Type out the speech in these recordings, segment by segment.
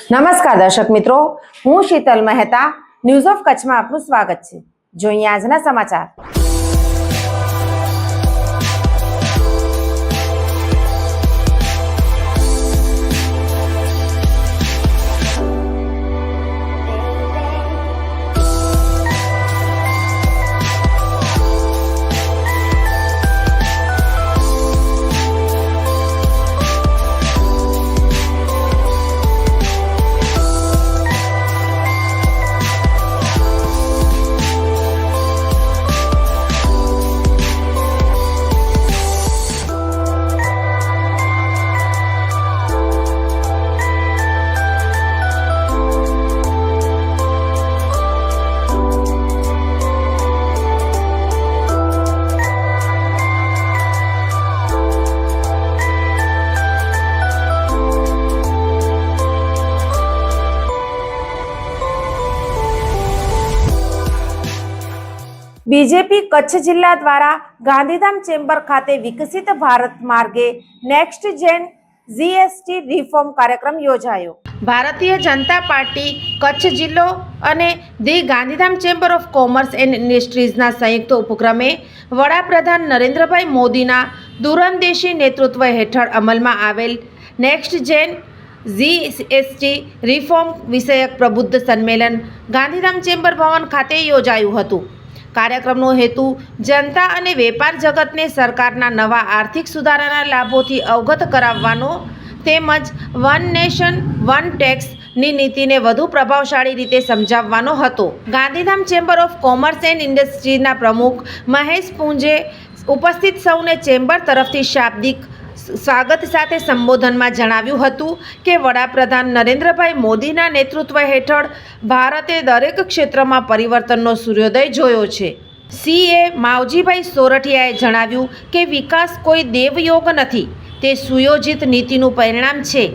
નમસ્કાર દર્શક મિત્રો, હું શીતલ મહેતા ન્યૂઝ ઓફ કચ્છમાં આપનું સ્વાગત છે। જોઈએ આજના સમાચાર। बीजेपी कच्छ जिला द्वारा गांधीधाम चेम्बर खाते विकसित भारत मार्गे नेक्स्ट जेन जीएसटी रिफॉर्म कार्यक्रम योजायो। भारतीय जनता पार्टी कच्छ जिल्लो अने the Gandhidham chamber of commerce and इंडस्ट्रीजना संयुक्त उपक्रमे वडाप्रधान नरेन्द्रभाई मोदीना दूरंदेशी नेतृत्व हेठळ अमलमां आवेल नेक्स्ट जेन जीएसटी रिफॉर्म विषयक प्रबुद्ध सम्मेलन गांधीधाम चेम्बर भवन खाते योजायुं हतुं। कार्यक्रमનો હેતુ જનતા અને વેપાર જગતને સરકારના નવા આર્થિક સુધારાના લાભોથી અવગત કરાવવાનો તેમજ વન નેશન વન ટેક્સની નીતિને વધુ પ્રભાવશાળી રીતે સમજાવવાનો હતો। Gandhidham chamber of commerce and ઇન્ડસ્ટ્રીના પ્રમુખ મહેશ પુંજે ઉપસ્થિત સૌને ચેમ્બર તરફથી શાબ્દિક સ્વાગત સાથે સંબોધનમાં જણાવ્યું હતું કે વડાપ્રધાન નરેન્દ્રભાઈ મોદીના નેતૃત્વ હેઠળ ભારતે દરેક ક્ષેત્રમાં પરિવર્તનનો સૂર્યોદય જોયો છે। સીએ માવજીભાઈ સોરઠિયાએ જણાવ્યું કે વિકાસ કોઈ દેવયોગ નથી, તે સુયોજિત નીતિનું પરિણામ છે।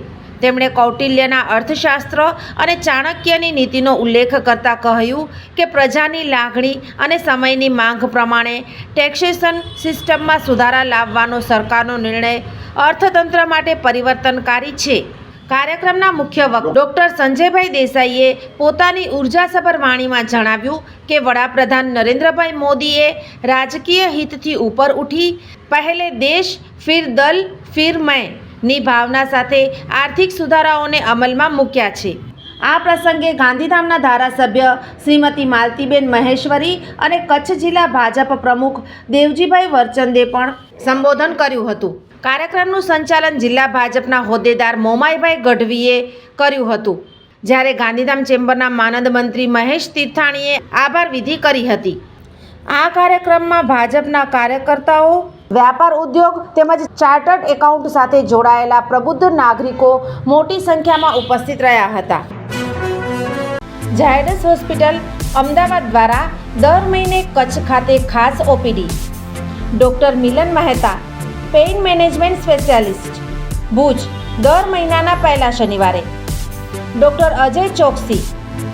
તેમણે કૌટિલ્યના અર્થશાસ્ત્ર અને ચાણક્યની નીતિનો ઉલ્લેખ કરતા કહ્યું કે પ્રજાની લાગણી અને સમયની માંગ પ્રમાણે ટેક્સેશન સિસ્ટમમાં સુધારા લાવવાનો સરકારનો નિર્ણય અર્થતંત્ર માટે પરિવર્તનકારી છે। કાર્યક્રમના મુખ્ય વક્તા ડૉક્ટર સંજયભાઈ દેસાઈએ પોતાની ઉર્જાસભર વાણીમાં જણાવ્યું કે વડાપ્રધાન નરેન્દ્રભાઈ મોદીએ રાજકીય હિતથી ઉપર ઉઠી પહેલે દેશ ફિર દલ ફિર મેં ની ભાવના સાથે આર્થિક સુધારાઓને અમલમાં મૂક્યા છે। આ પ્રસંગે ગાંધીધામના ધારાસભ્ય શ્રીમતી માલતીબેન મહેશ્વરી અને કચ્છ જિલ્લા ભાજપ પ્રમુખ દેવજીભાઈ વરચંદે પણ સંબોધન કર્યું હતું। કાર્યક્રમનું સંચાલન જિલ્લા ભાજપના હોદ્દેદાર મોમાઈભાઈ ગઢવીએ કર્યું હતું, જ્યારે ગાંધીધામ ચેમ્બરના માનદ મંત્રી મહેશ તીર્થાણીએ આભાર વિધિ કરી હતી। આ કાર્યક્રમમાં ભાજપના કાર્યકર્તાઓ, વ્યાપાર ઉદ્યોગ તેમજ ચાર્ટર્ડ એકાઉન્ટ સાથે જોડાયેલા પ્રબુદ્ધ નાગરિકો મોટી સંખ્યામાં ઉપસ્થિત રહ્યા હતા। ઝાયડસ હોસ્પિટલ અમદાવાદ દ્વારા દર મહિને કચ્છ ખાતે ખાસ OPD doctor Milan Mehta pain management specialist Bhuj દર મહિનાના પહેલા શનિવારે, ડૉક્ટર અજય ચોકસી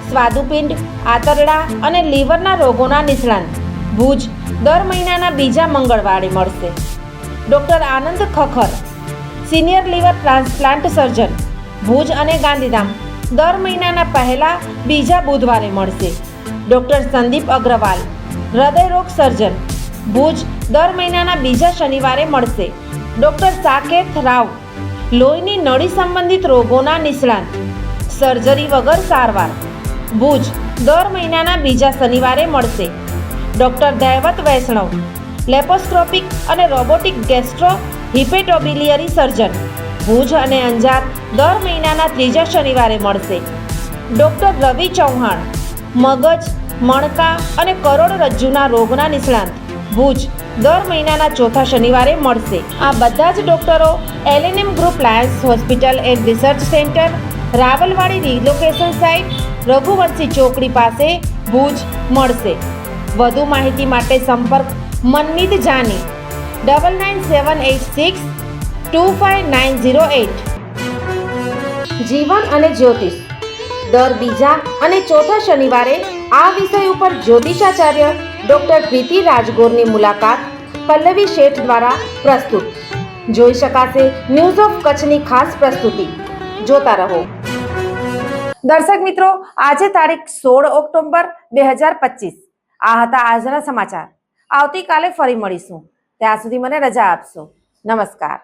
સ્વાદુપિંડ, આંતરડા અને લીવરના રોગોના નિષ્ણાત ભુજ દર મહિનાના બીજા મંગળવારે મળશે। Doctor Anand Khakhar senior liver transplant surgeon Bhuj અને ગાંધીધામ દર મહિનાના પહેલા બીજા બુધવારે મળશે। ડૉક્ટર સંદીપ અગ્રવાલ હૃદયરોગ સર્જન ભુજ દર મહિનાના બીજા શનિવારે મળશે। ડૉક્ટર સાકેત રાવ લોહીની નળી સંબંધિત રોગોના નિષ્ણાત સર્જરી વગર સારવાર ભુજ દર મહિનાના બીજા શનિવારે મળશે। ડૉક્ટર દૈવત વૈષ્ણવ લેપોસ્કોપિક અને રોબોટિક ગેસ્ટ્રો હિપેટોબિલિયરી સર્જન ભુજ અને અંજાર દર મહિનાના ત્રીજા શનિવારે મળશે। ડૉક્ટર રવિ ચૌહાણ મગજ, મણકા અને કરોડરજ્જુના રોગના નિષ્ણાત ભુજ દર મહિનાના ચોથા શનિવારે મળશે। આ બધા જ ડૉક્ટરો LNM group Lions hospital and research centre, Rawalwadi relocation site, Raghuvanshi ચોકડી પાસે ભુજ મળશે। વધુ માહિતી માટે સંપર્ક મનમીત જાની 9978625908। જીવન અને જ્યોતિષ દર બીજા અને ચોથા શનિવારે આ વિષય ઉપર જ્યોતિષાચાર્ય ડૉક્ટર પ્રીતિ રાજગોરની મુલાકાત પલ્લવી શેઠ દ્વારા પ્રસ્તુત જોઈ શકાશે। ન્યૂઝ ઓફ કચ્છની ખાસ પ્રસ્તુતિ જોતા રહો। દર્શક મિત્રો, આજે તારીખ 16 ઓક્ટોબર 2025 આ હતા આજના સમાચાર. આવતીકાલે ફરી મળીશું. ત્યાં સુધી મને રજા આપશો. નમસ્કાર.